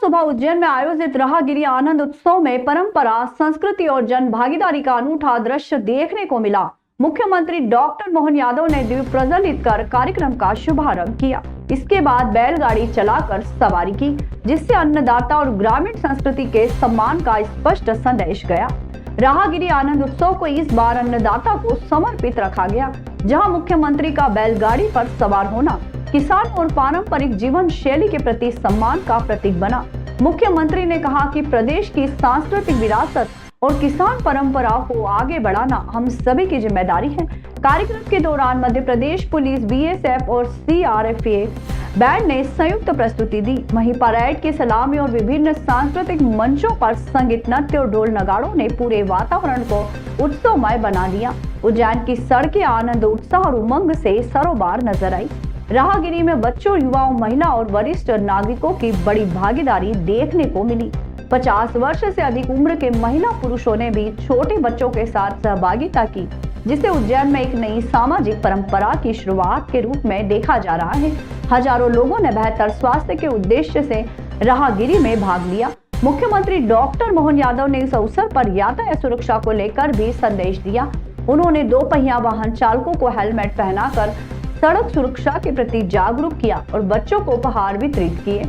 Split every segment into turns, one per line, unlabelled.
सुबह उज्जैन में आयोजित राहगिरी आनंद उत्सव में परंपरा, संस्कृति और जन भागीदारी का अनूठा दृश्य देखने को मिला। मुख्यमंत्री डॉक्टर मोहन यादव ने दीप प्रज्वलित कर कार्यक्रम का शुभारंभ किया। इसके बाद बैलगाड़ी चलाकर सवारी की, जिससे अन्नदाता और ग्रामीण संस्कृति के सम्मान का स्पष्ट संदेश गया। राहगिरी आनंद उत्सव को इस बार अन्नदाता को समर्पित रखा गया, जहां मुख्यमंत्री का बैलगाड़ी पर सवार होना किसान और पारंपरिक जीवन शैली के प्रति सम्मान का प्रतीक बना। मुख्यमंत्री ने कहा कि प्रदेश की सांस्कृतिक विरासत और किसान परंपरा को आगे बढ़ाना हम सभी की जिम्मेदारी है। कार्यक्रम के दौरान मध्य प्रदेश पुलिस, बीएसएफ और सीआरपीएफ बैंड ने संयुक्त प्रस्तुति दी। वहीं परेड की सलामी और विभिन्न सांस्कृतिक मंचों पर संगीत, नृत्य और ढोल नगाड़ों ने पूरे वातावरण को उत्सवमय बना दिया। उज्जैन की सड़कें आनंद, उत्साह और उमंग से सरोबार नजर आई। राहगिरी में बच्चों, युवाओं, महिला और वरिष्ठ नागरिकों की बड़ी भागीदारी देखने को मिली। 50 वर्ष से अधिक उम्र के महिला पुरुषों ने भी छोटे बच्चों के साथ सहभागिता की, जिसे उज्जैन में एक नई सामाजिक परंपरा की शुरुआत के रूप में देखा जा रहा है। हजारों लोगों ने बेहतर स्वास्थ्य के उद्देश्य से राहगिरी में भाग लिया। मुख्यमंत्री डॉक्टर मोहन यादव ने इस अवसर पर यातायात सुरक्षा को लेकर भी संदेश दिया। उन्होंने 2 पहिया वाहन चालकों को हेलमेट पहनाकर सड़क सुरक्षा के प्रति जागरूक किया और बच्चों को उपहार वितरित किए।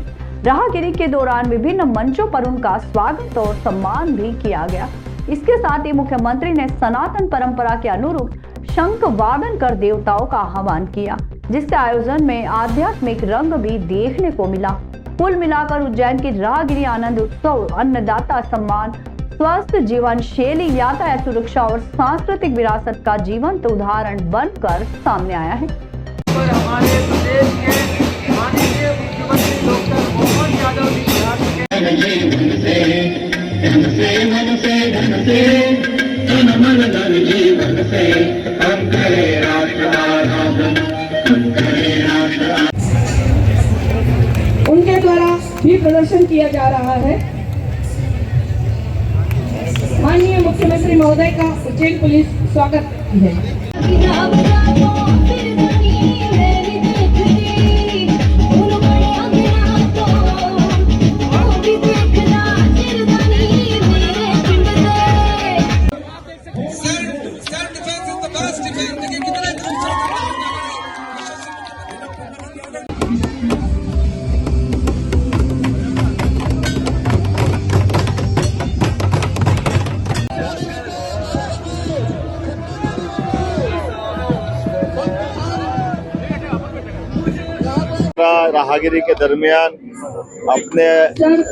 राहगिरी के दौरान विभिन्न मंचों पर उनका स्वागत और सम्मान भी किया गया। इसके साथ ही मुख्यमंत्री ने सनातन परंपरा के अनुरूप शंख वादन कर देवताओं का आह्वान किया, जिससे आयोजन में आध्यात्मिक रंग भी देखने को मिला। कुल मिलाकर उज्जैन की राहगिरी आनंद उत्सव अन्नदाता सम्मान, स्वस्थ जीवन शैली, यातायात सुरक्षा और सांस्कृतिक विरासत का जीवंत उदाहरण बनकर सामने आया है।
हमारे प्रदेश के माननीय मुख्यमंत्री डॉक्टर मोहन यादव
उनके द्वारा भी प्रदर्शन किया जा रहा है। माननीय मुख्यमंत्री महोदय का उज्जैन पुलिस स्वागत है।
राहगिरी के दरमियान अपने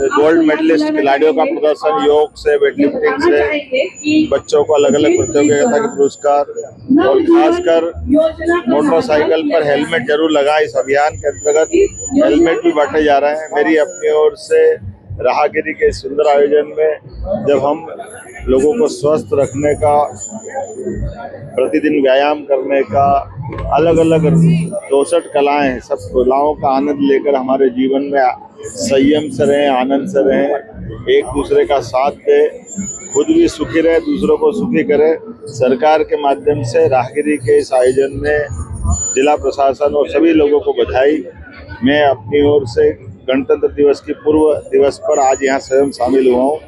गोल्ड मेडलिस्ट खिलाड़ियों का प्रदर्शन, योग से, वेटलिफ्टिंग से, बच्चों को अलग अलग प्रतियोगिता के पुरस्कार और खासकर मोटरसाइकिल पर हेलमेट जरूर लगाएं। इस अभियान के अंतर्गत हेलमेट भी बांटे जा रहे हैं। मेरी अपनी ओर से राहगिरी के सुंदर आयोजन में जब हम लोगों को स्वस्थ रखने का, प्रतिदिन व्यायाम करने का, अलग अलग 64 कलाएं, सब कलाओं का आनंद लेकर हमारे जीवन में संयम से रहें, आनंद से रहें, एक दूसरे का साथ दें, खुद भी सुखी रहे, दूसरों को सुखी करें। सरकार के माध्यम से राहगिरी के इस आयोजन में जिला प्रशासन और सभी लोगों को बधाई। मैं अपनी ओर से गणतंत्र दिवस की पूर्व दिवस पर आज यहाँ स्वयं शामिल हुआ हूँ।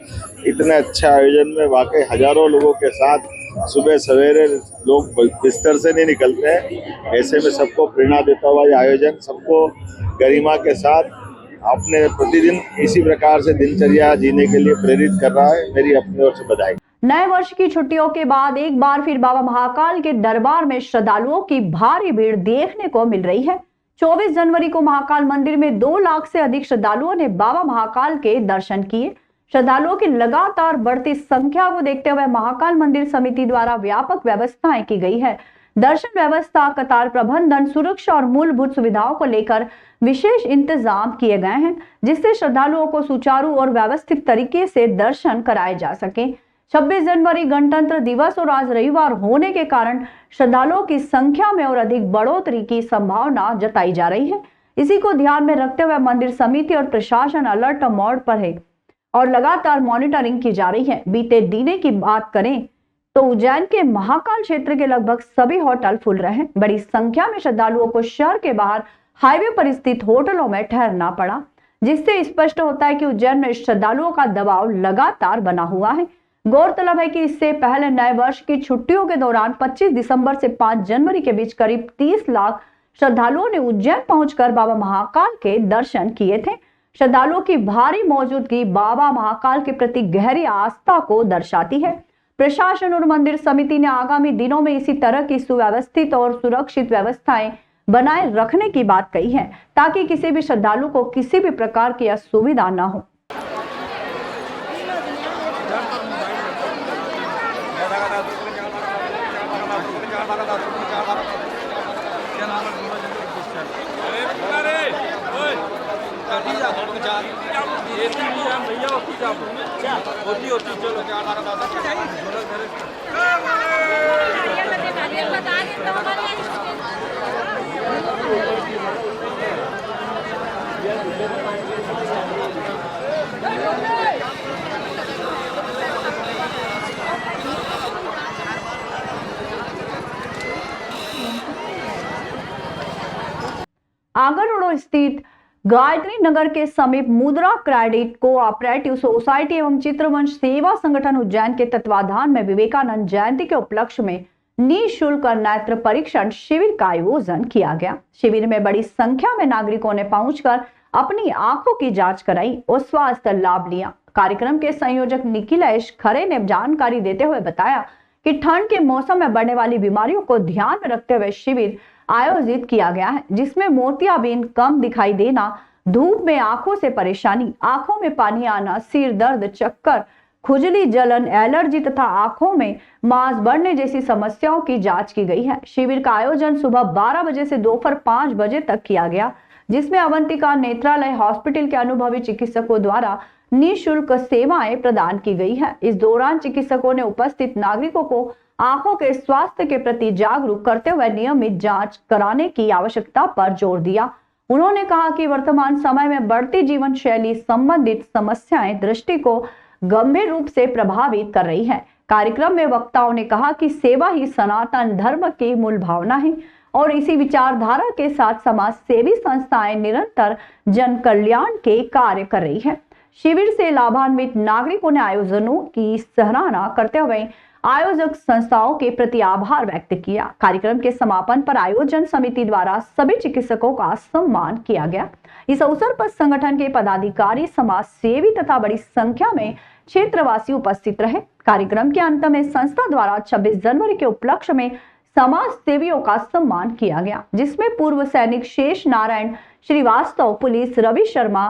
इतने अच्छे आयोजन में वाकई हजारों लोगों के साथ सुबह सवेरे लोग बिस्तर से नहीं निकलते हैं। ऐसे में सबको प्रेरणा देता हुआ ये आयोजन सबको गरिमा के साथ अपने प्रतिदिन इसी प्रकार से दिनचर्या जीने के लिए प्रेरित कर रहा है। मेरी अपनी ओर से बधाई।
नए वर्ष की छुट्टियों के बाद एक बार फिर बाबा महाकाल के दरबार में श्रद्धालुओं की भारी भीड़ देखने को मिल रही है। 24 जनवरी को महाकाल मंदिर में 2 लाख से अधिक श्रद्धालुओं ने बाबा महाकाल के दर्शन किए। श्रद्धालुओं की लगातार बढ़ती संख्या को देखते हुए महाकाल मंदिर समिति द्वारा व्यापक व्यवस्थाएं की गई है। दर्शन व्यवस्था, कतार प्रबंधन, सुरक्षा और मूलभूत सुविधाओं को लेकर विशेष इंतजाम किए गए हैं, जिससे श्रद्धालुओं को सुचारू और व्यवस्थित तरीके से दर्शन कराए जा सके। 26 जनवरी गणतंत्र दिवस और आज रविवार होने के कारण श्रद्धालुओं की संख्या में और अधिक बढ़ोतरी की संभावना जताई जा रही है। इसी को ध्यान में रखते हुए मंदिर समिति और प्रशासन अलर्ट मोड पर है और लगातार मॉनिटरिंग की जा रही है। बीते दिने की बात करें तो उज्जैन के महाकाल क्षेत्र के लगभग सभी होटल फुल रहे हैं। बड़ी संख्या में श्रद्धालुओं को शहर के बाहर हाईवे पर स्थित होटलों में ठहरना पड़ा। जिससे स्पष्ट होता है कि उज्जैन में श्रद्धालुओं का दबाव लगातार बना हुआ है। गौरतलब है कि इससे पहले नए वर्ष की छुट्टियों के दौरान 25 दिसंबर से 5 जनवरी के बीच करीब 30 लाख श्रद्धालुओं ने उज्जैन पहुंचकर बाबा महाकाल के दर्शन किए थे। श्रद्धालुओं की भारी मौजूदगी बाबा महाकाल के प्रति गहरी आस्था को दर्शाती है। प्रशासन और मंदिर समिति ने आगामी दिनों में इसी तरह की सुव्यवस्थित और सुरक्षित व्यवस्थाएं बनाए रखने की बात कही है, ताकि किसी भी श्रद्धालु को किसी भी प्रकार की असुविधा न हो। आगर रोड स्थित गायत्री नगर के समीप मुद्रा क्रेडिट कोऑपरेटिव सोसाइटी एवं चित्रवंश सेवा संगठन उज्जैन के तत्वाधान में विवेकानंद जयंती के उपलक्ष्य में निःशुल्क नेत्र परीक्षण शिविर का आयोजन किया गया। शिविर में बड़ी संख्या में नागरिकों ने पहुंचकर अपनी आंखों की जांच कराई और स्वास्थ्य लाभ लिया। कार्यक्रम के संयोजक निखिलेश खरे ने जानकारी देते हुए बताया कि ठंड के मौसम में बढ़ने वाली बीमारियों को ध्यान में रखते हुए शिविर आयोजित किया गया है, जिसमें मोतियाबिंद, कम दिखाई देना, धूप में आंखों से परेशानी, आंखों में पानी आना, सिर दर्द, चक्कर, खुजली, जलन, एलर्जी तथा आंखों में मांस बढ़ने जैसी समस्याओं की जांच की गई है। शिविर का आयोजन सुबह 12 बजे से दोपहर 5 बजे तक किया गया, जिसमें अवंतिका नेत्रालय हॉस्पिटल के अनुभवी चिकित्सकों द्वारा निःशुल्क सेवाएं प्रदान की गई है। इस दौरान चिकित्सकों ने उपस्थित नागरिकों को आंखों के स्वास्थ्य के प्रति जागरूक करते हुए नियमित जांच कराने की आवश्यकता पर जोर दिया। उन्होंने कहा कि वर्तमान समय में बढ़ती जीवन शैली संबंधित समस्याएं दृष्टि को गंभीर रूप से प्रभावित कर रही है। कार्यक्रम में वक्ताओं ने कहा कि सेवा ही सनातन धर्म की मूल भावना है और इसी विचारधारा के साथ समाज सेवी संस्थाएं निरंतर जन कल्याण के कार्य कर रही है। शिविर से लाभान्वित नागरिकों ने आयोजनों की सराहना करते हुए आयोजक संस्थाओं के प्रति आभार व्यक्त किया। कार्यक्रम के समापन पर आयोजन समिति द्वारा सभी चिकित्सकों का सम्मान किया गया। इस अवसर पर संगठन के पदाधिकारी, समाज सेवी तथा बड़ी संख्या में क्षेत्रवासी उपस्थित रहे। कार्यक्रम के अंत में संस्था द्वारा 26 जनवरी के उपलक्ष्य में समाज सेवियों का सम्मान किया गया, जिसमें पूर्व सैनिक शेष नारायण श्रीवास्तव, पुलिस रवि शर्मा,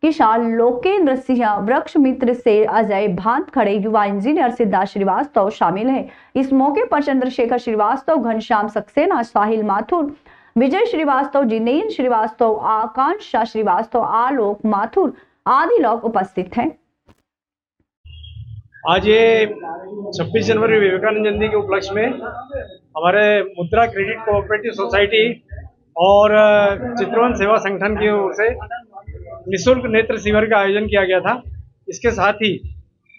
किसान लोकेंद्र सिंह, वृक्ष मित्र से अजय भानखड़े, युवा इंजीनियर सिद्धार्थ श्रीवास्तव शामिल है। इस मौके पर चंद्रशेखर श्रीवास्तव, घनश्याम सक्सेना, साहिल माथुर, विजय श्रीवास्तव, जिनेन श्रीवास्तव, आकांक्षा श्रीवास्तव, आलोक माथुर आदि लोग उपस्थित हैं।
आज ये 26 जनवरी विवेकानंद जयंती के उपलक्ष्य में हमारे मुद्रा क्रेडिट कोऑपरेटिव सोसाइटी और चित्रवंश सेवा संगठन की ओर से निःशुल्क नेत्र शिविर का आयोजन किया गया था। इसके साथ ही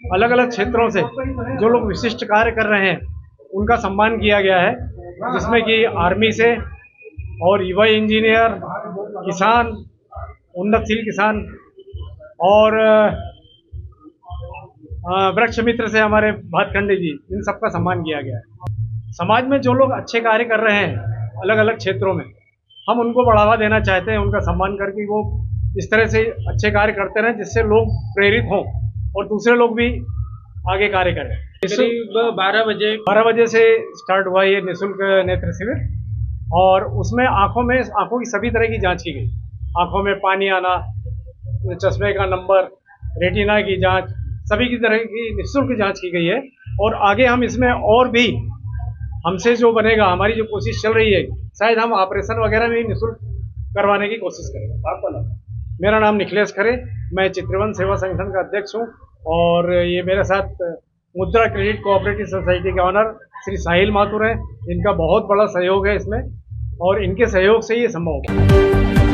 अलग अलग क्षेत्रों से जो लोग विशिष्ट कार्य कर रहे हैं उनका सम्मान किया गया है, जिसमें कि आर्मी से और युवा इंजीनियर, किसान, उन्नतशील किसान और वृक्ष मित्र से हमारे भातखंडे जी, इन सबका सम्मान किया गया है। समाज में जो लोग अच्छे कार्य कर रहे हैं अलग अलग क्षेत्रों में, हम उनको बढ़ावा देना चाहते हैं, उनका सम्मान करके वो इस तरह से अच्छे कार्य करते रहें जिससे लोग प्रेरित हों और दूसरे लोग भी आगे कार्य करें। करीब 12 बजे से स्टार्ट हुआ ये निःशुल्क नेत्र शिविर और उसमें आंखों की सभी तरह की जांच की गई। आंखों में पानी आना, चश्मे का नंबर, रेटिना की जांच, सभी की तरह की निःशुल्क जांच की गई है। और आगे हम इसमें और भी हमसे जो बनेगा, हमारी जो कोशिश चल रही है, शायद हम ऑपरेशन वगैरह भी निःशुल्क करवाने की कोशिश करेंगे। आपका नाम? मेरा नाम निखिलेश खरे, मैं चित्रवंश सेवा संगठन का अध्यक्ष हूँ और ये मेरे साथ मुद्रा क्रेडिट कोऑपरेटिव सोसाइटी के ऑनर श्री साहिल माथुर हैं। इनका बहुत बड़ा सहयोग है इसमें और इनके सहयोग से ये संभव हुआ।